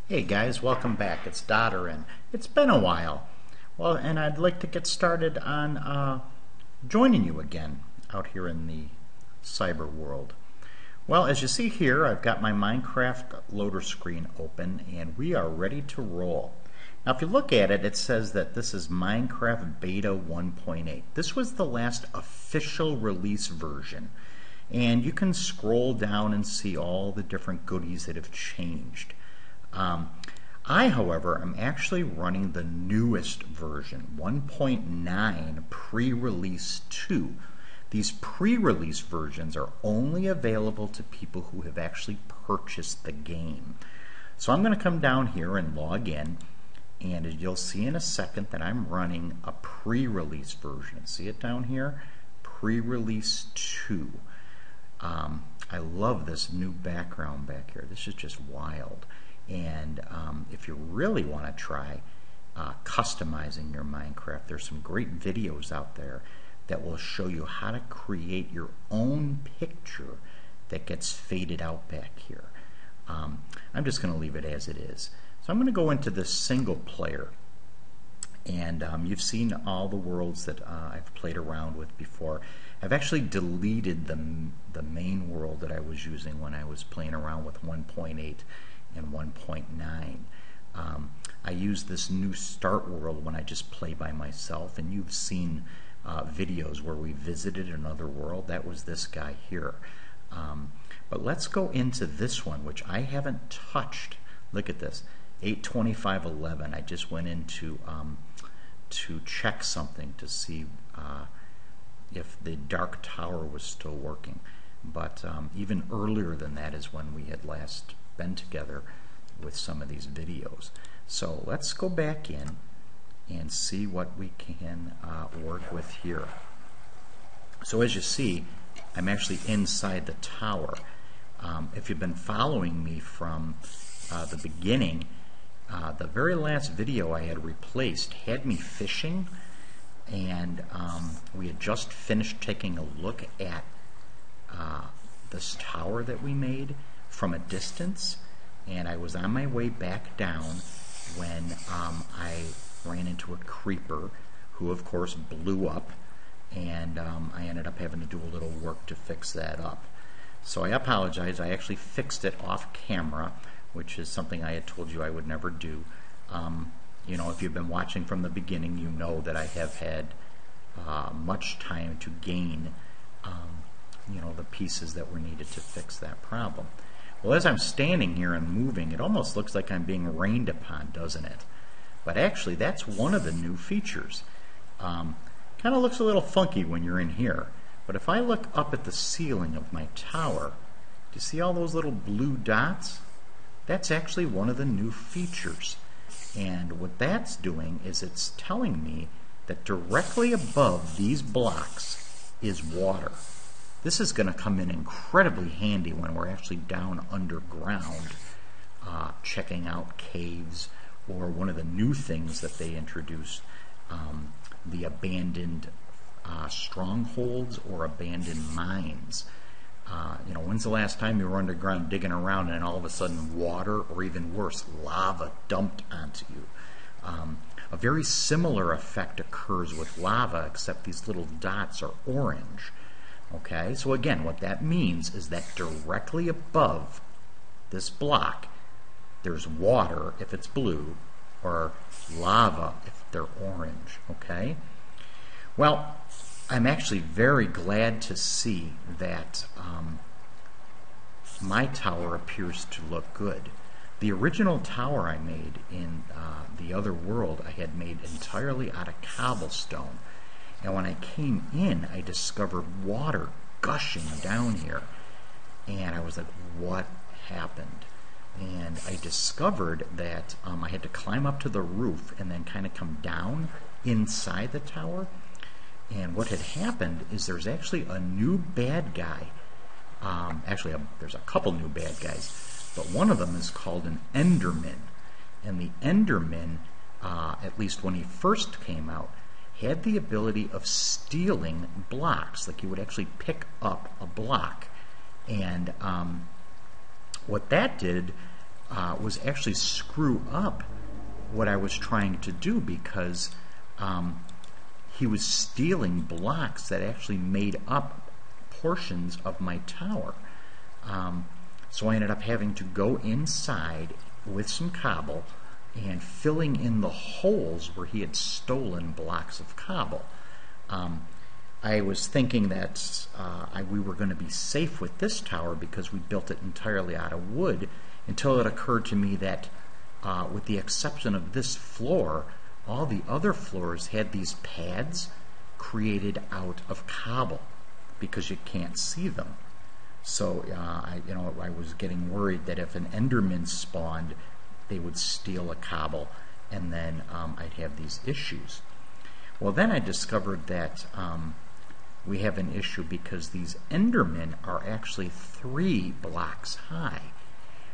Hey guys, welcome back. It's Dotoran. It's been a while. Well, and I'd like to get started on joining you again out here in the cyber world. Well, as you see here, I've got my Minecraft loader screen open and we are ready to roll. Now if you look at it, it says that this is Minecraft Beta 1.8. This was the last official release version. And you can scroll down and see all the different goodies that have changed. I, however, am actually running the newest version, 1.9 pre-release 2. These pre-release versions are only available to people who have actually purchased the game. So I'm going to come down here and log in, and as you'll see in a second that I'm running a pre-release version. See it down here? Pre-release 2. I love this new background back here. This is just wild. And if you really want to try customizing your Minecraft, there's some great videos out there that will show you how to create your own picture that gets faded out back here. I'm just going to leave it as it is. So I'm going to go into this single player. And you've seen all the worlds that I've played around with before. I've actually deleted the main world that I was using when I was playing around with 1.8 and 1.9. I use this new start world when I just play by myself, and you've seen videos where we visited another world. That was this guy here. But let's go into this one, which I haven't touched. Look at this, 8:25:11. I just went into to check something to see if the Dark Tower was still working. But even earlier than that is when we had last been together with some of these videos. So let's go back in and see what we can work with here. So as you see, I'm actually inside the tower. If you've been following me from the beginning, the very last video I had replaced had me fishing, and we had just finished taking a look at this tower that we made from a distance, and I was on my way back down when I ran into a creeper who of course blew up, and I ended up having to do a little work to fix that up. So I apologize. I actually fixed it off camera, which is something I had told you I would never do. You know, if you've been watching from the beginning, you know that I have had much time to gain you know, the pieces that were needed to fix that problem. Well, as I'm standing here and moving, it almost looks like I'm being rained upon, doesn't it? But actually, that's one of the new features. Kind of looks a little funky when you're in here. But if I look up at the ceiling of my tower, do you see all those little blue dots? That's actually one of the new features. And what that's doing is it's telling me that directly above these blocks is water. This is going to come in incredibly handy when we're actually down underground checking out caves, or one of the new things that they introduced, the abandoned strongholds or abandoned mines. You know, when's the last time you were underground digging around and all of a sudden water, or even worse, lava dumped onto you? A very similar effect occurs with lava, except these little dots are orange. Okay, so again, what that means is that directly above this block, there's water if it's blue, or lava if they're orange. Okay? Well, I'm actually very glad to see that my tower appears to look good. The original tower I made in the other world, I had made entirely out of cobblestone. And when I came in, I discovered water gushing down here. And I was like, what happened? And I discovered that I had to climb up to the roof and then kind of come down inside the tower. And what had happened is there's actually a new bad guy. There's a couple new bad guys. but one of them is called an Enderman. And the Enderman, at least when he first came out, had the ability of stealing blocks. Like, he would actually pick up a block. And what that did was actually screw up what I was trying to do, because he was stealing blocks that actually made up portions of my tower. So I ended up having to go inside with some cobble and filling in the holes where he had stolen blocks of cobble. I was thinking that we were going to be safe with this tower because we built it entirely out of wood, until it occurred to me that with the exception of this floor, all the other floors had these pads created out of cobble because you can't see them. So I was getting worried that if an Enderman spawned, they would steal a cobble, and then I'd have these issues. Well, then I discovered that we have an issue because these Endermen are actually 3 blocks high.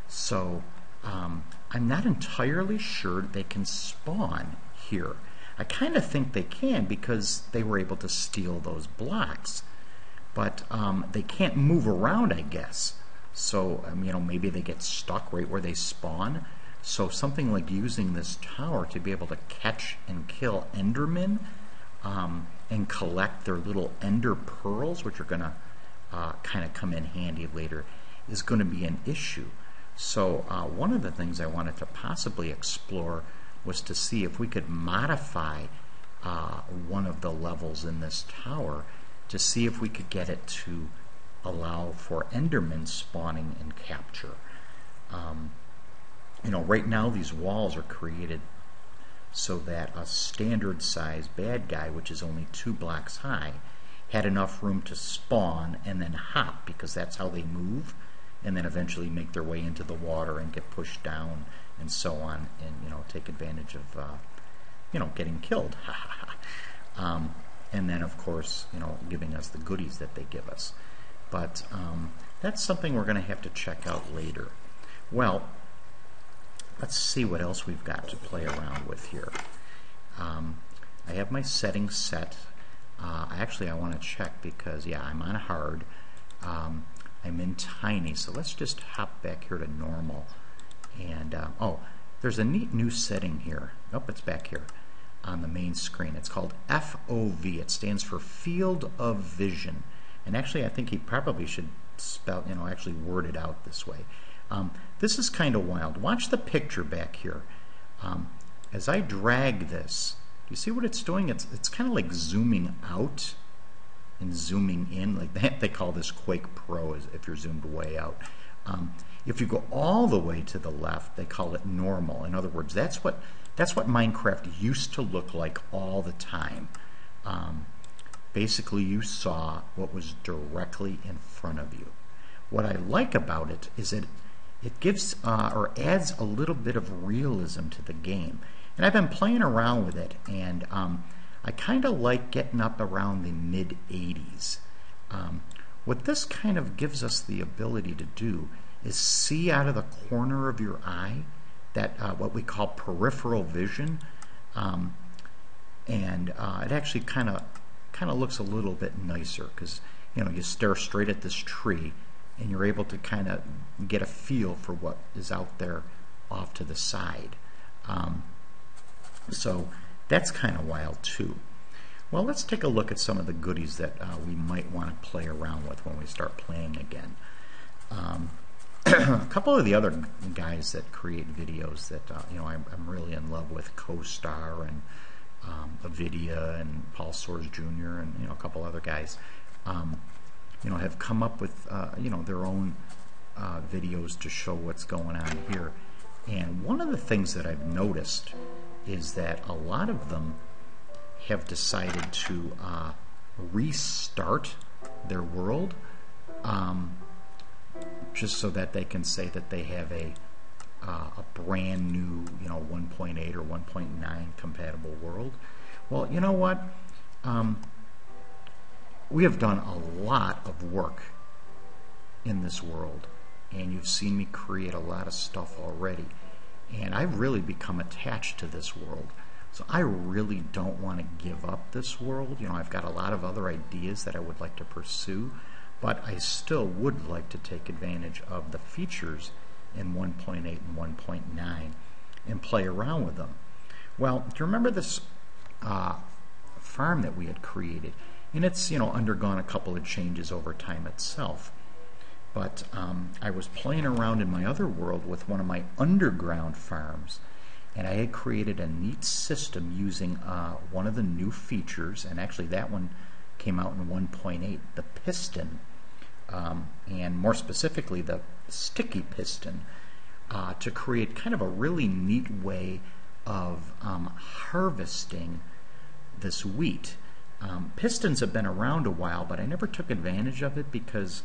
So I'm not entirely sure they can spawn here. I kind of think they can because they were able to steal those blocks, but they can't move around, I guess. So maybe they get stuck right where they spawn. So something like using this tower to be able to catch and kill Endermen and collect their little Ender pearls, which are going to kind of come in handy later, is going to be an issue. So one of the things I wanted to possibly explore was to see if we could modify one of the levels in this tower to see if we could get it to allow for Endermen spawning and capture. Right now these walls are created so that a standard size bad guy, which is only 2 blocks high, had enough room to spawn and then hop, because that's how they move, and then eventually make their way into the water and get pushed down and so on, and take advantage of getting killed. And then of course giving us the goodies that they give us. But that's something we're going to have to check out later. Well, let's see what else we've got to play around with here. I have my settings set. Actually, I want to check because, yeah, I'm on hard. I'm in tiny, so let's just hop back here to normal. And, oh, there's a neat new setting here. Oh, it's back here on the main screen. It's called FOV. It stands for Field of Vision. And actually, I think he probably should spell, actually word it out this way. This is kind of wild. Watch the picture back here. As I drag this, do you see what it's doing? It's kind of like zooming out and zooming in. Like that, they call this Quake Pro, if you're zoomed way out. If you go all the way to the left, they call it normal. In other words, that's what Minecraft used to look like all the time. Basically, you saw what was directly in front of you. What I like about it is that it gives or adds a little bit of realism to the game. And I've been playing around with it, and I kind of like getting up around the mid-80s. What this kind of gives us the ability to do is see out of the corner of your eye, that what we call peripheral vision, and it actually kind of looks a little bit nicer because you stare straight at this tree and you're able to kind of get a feel for what is out there off to the side. So that's kind of wild too. Well, let's take a look at some of the goodies that we might want to play around with when we start playing again. A couple of the other guys that create videos that I'm really in love with, CoStar and Avidia and Paul Soares Jr. and a couple other guys, have come up with their own videos to show what's going on here. And one of the things that I've noticed is that a lot of them have decided to restart their world just so that they can say that they have a brand new 1.8 or 1.9 compatible world. Well, you know what? We have done a lot of work in this world, and you've seen me create a lot of stuff already. And I've really become attached to this world. So I really don't want to give up this world. You know, I've got a lot of other ideas that I would like to pursue, but I still would like to take advantage of the features in 1.8 and 1.9 and play around with them. Well, do you remember this farm that we had created? And it's, you know, undergone a couple of changes over time itself. But I was playing around in my other world with one of my underground farms, and I had created a neat system using one of the new features, and actually that one came out in 1.8, the piston, and more specifically the sticky piston, to create kind of a really neat way of harvesting this wheat. Pistons have been around a while, but I never took advantage of it because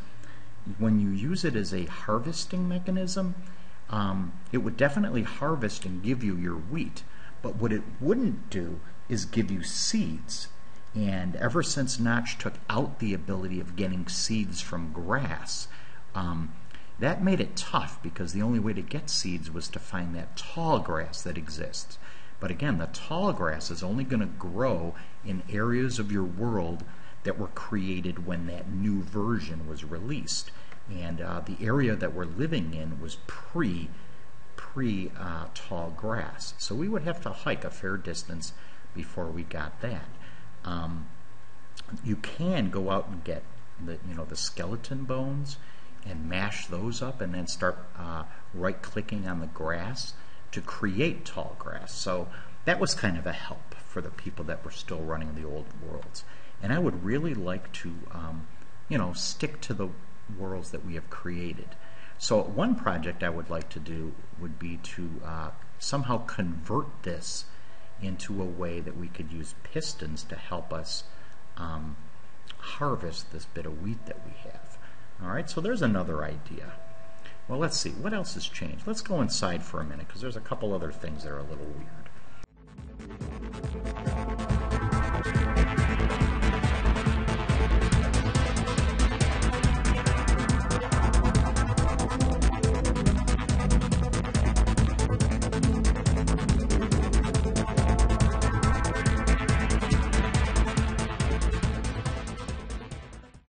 when you use it as a harvesting mechanism, it would definitely harvest and give you your wheat, but what it wouldn't do is give you seeds. And ever since Notch took out the ability of getting seeds from grass, that made it tough because the only way to get seeds was to find that tall grass that exists. But again, the tall grass is only going to grow in areas of your world that were created when that new version was released. And the area that we're living in was pre tall grass. So we would have to hike a fair distance before we got that. You can go out and get the skeleton bones and mash those up and then start right-clicking on the grass to create tall grass. So that was kind of a help for the people that were still running the old worlds. And I would really like to, stick to the worlds that we have created. So one project I would like to do would be to somehow convert this into a way that we could use pistons to help us harvest this bit of wheat that we have. All right, so there's another idea. Well, let's see, what else has changed? Let's go inside for a minute because there's a couple other things that are a little weird.